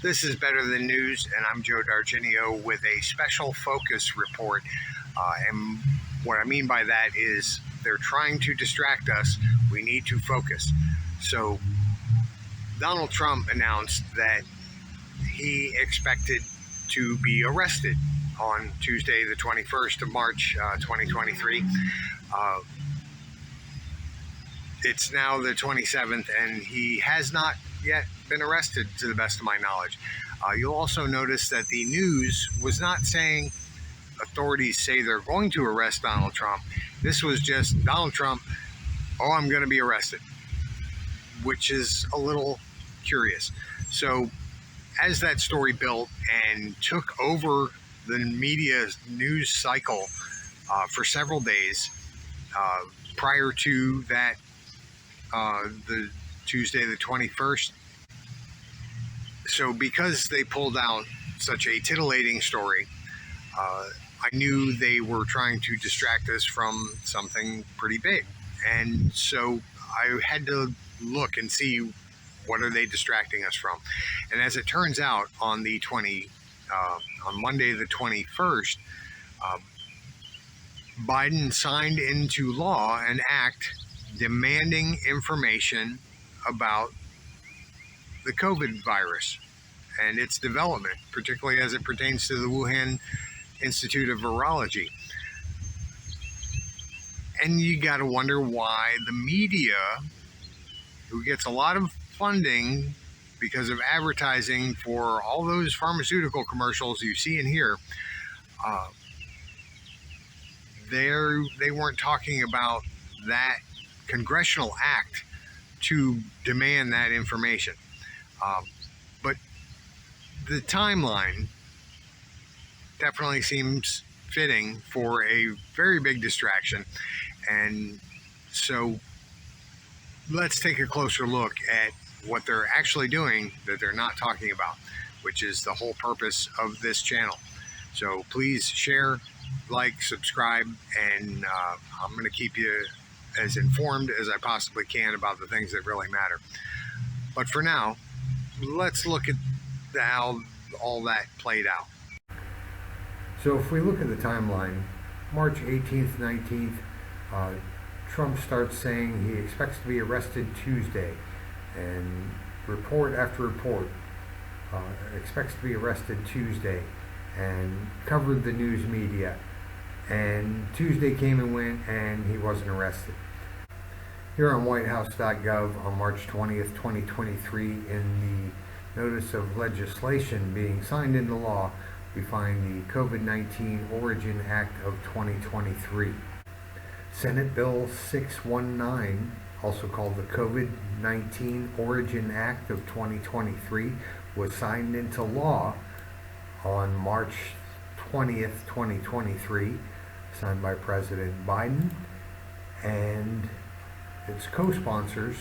This is Better Than News, and I'm Joe D'Argenio with a special focus report. And what I mean by that is they're trying to distract us. We need to focus. So Donald Trump announced that he expected to be arrested on Tuesday, the 21st of March, 2023. It's now the 27th, and he has not yet been arrested, to the best of my knowledge. You'll also notice that the news was not saying authorities say they're going to arrest Donald Trump. This was just Donald Trump, I'm going to be arrested, which is a little curious. So as that story built and took over the media news cycle for several days prior to that, the Tuesday the 21st. So because they pulled out such a titillating story, I knew they were trying to distract us from something pretty big. And so I had to look and see what are they distracting us from. And as it turns out, on Monday the 21st, Biden signed into law an act demanding information about the COVID virus and its development, particularly as it pertains to the Wuhan Institute of Virology. And you got to wonder why the media, who gets a lot of funding because of advertising for all those pharmaceutical commercials you see and hear, they weren't talking about that congressional act to demand that information. But the timeline definitely seems fitting for a very big distraction. And so let's take a closer look at what they're actually doing that they're not talking about, which is the whole purpose of this channel. So please share, like, subscribe, and I'm going to keep you as informed as I possibly can about the things that really matter. But for now, let's look at how all that played out. So if we look at the timeline, March 18th, 19th, Trump starts saying he expects to be arrested Tuesday, and report after report expects to be arrested Tuesday, and covered the news media. And Tuesday came and went, and he wasn't arrested. Here on whitehouse.gov on March 20th, 2023, in the notice of legislation being signed into law, we find the COVID-19 Origin Act of 2023. Senate Bill 619, also called the COVID-19 Origin Act of 2023, was signed into law on March 20th, 2023, signed by President Biden, and its co-sponsors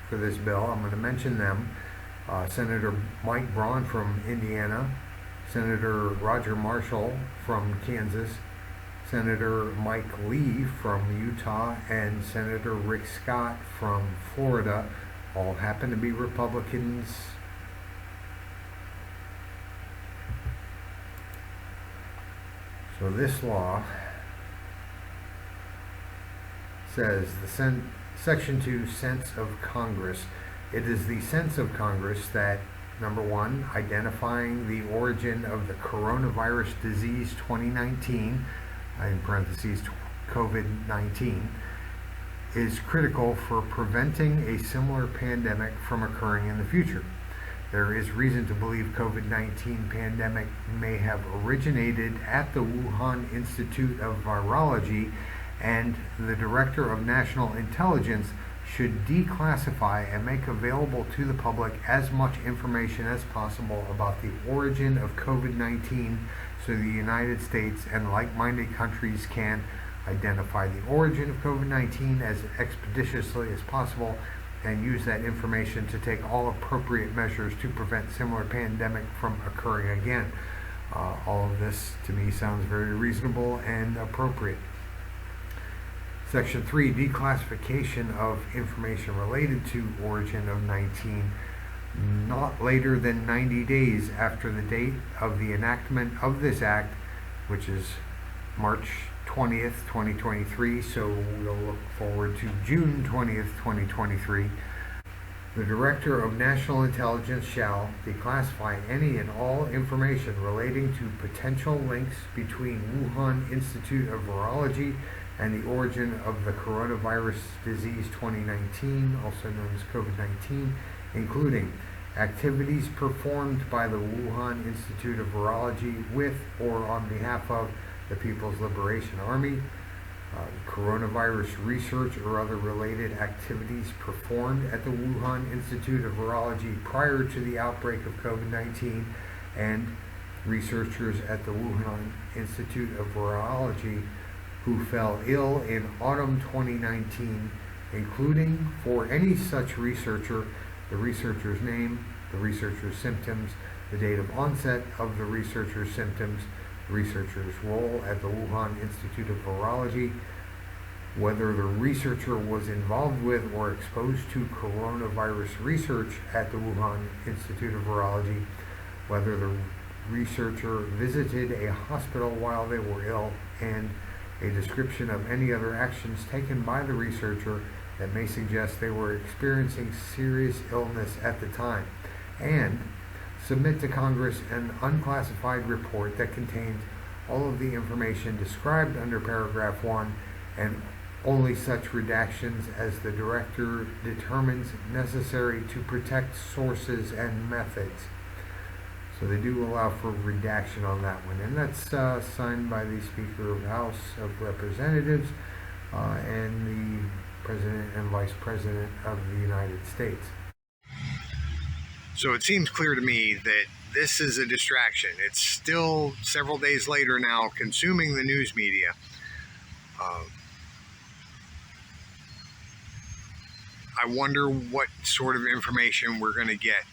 for this bill. I'm going to mention them: Senator Mike Braun from Indiana, Senator Roger Marshall from Kansas, Senator Mike Lee from Utah, and Senator Rick Scott from Florida. All happen to be Republicans. So this law says the Section 2, sense of Congress. It is the sense of Congress that, number one, identifying the origin of the coronavirus disease 2019, in parentheses COVID-19, is critical for preventing a similar pandemic from occurring in the future. There is reason to believe COVID-19 pandemic may have originated at the Wuhan Institute of Virology, and the Director of National Intelligence should declassify and make available to the public as much information as possible about the origin of COVID-19 so the United States and like-minded countries can identify the origin of COVID-19 as expeditiously as possible and use that information to take all appropriate measures to prevent similar pandemic from occurring again. All of this to me sounds very reasonable and appropriate. Section 3, declassification of information related to origin of 19 not later than 90 days after the date of the enactment of this act, which is March 20th, 2023, so we'll look forward to June 20th, 2023. The Director of National Intelligence shall declassify any and all information relating to potential links between Wuhan Institute of Virology and the origin of the coronavirus disease 2019, also known as COVID-19, including activities performed by the Wuhan Institute of Virology with or on behalf of the People's Liberation Army, coronavirus research or other related activities performed at the Wuhan Institute of Virology prior to the outbreak of COVID-19, and researchers at the Wuhan Institute of Virology who fell ill in autumn 2019, including for any such researcher, the researcher's name, the researcher's symptoms, the date of onset of the researcher's symptoms, the researcher's role at the Wuhan Institute of Virology, whether the researcher was involved with or exposed to coronavirus research at the Wuhan Institute of Virology, whether the researcher visited a hospital while they were ill, and a description of any other actions taken by the researcher that may suggest they were experiencing serious illness at the time, and submit to Congress an unclassified report that contains all of the information described under paragraph 1 and only such redactions as the director determines necessary to protect sources and methods. So they do allow for redaction on that one, and that's signed by the Speaker of the House of Representatives and the President and Vice President of the United States. So it seems clear to me that this is a distraction. It's still several days later now, consuming the news media. I wonder what sort of information we're going to get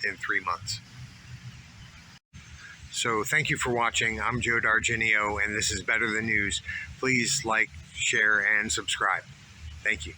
in 3 months. So thank you for watching. I'm Joe D'Argenio, and this is Better Than News. Please like, share, and subscribe. Thank you.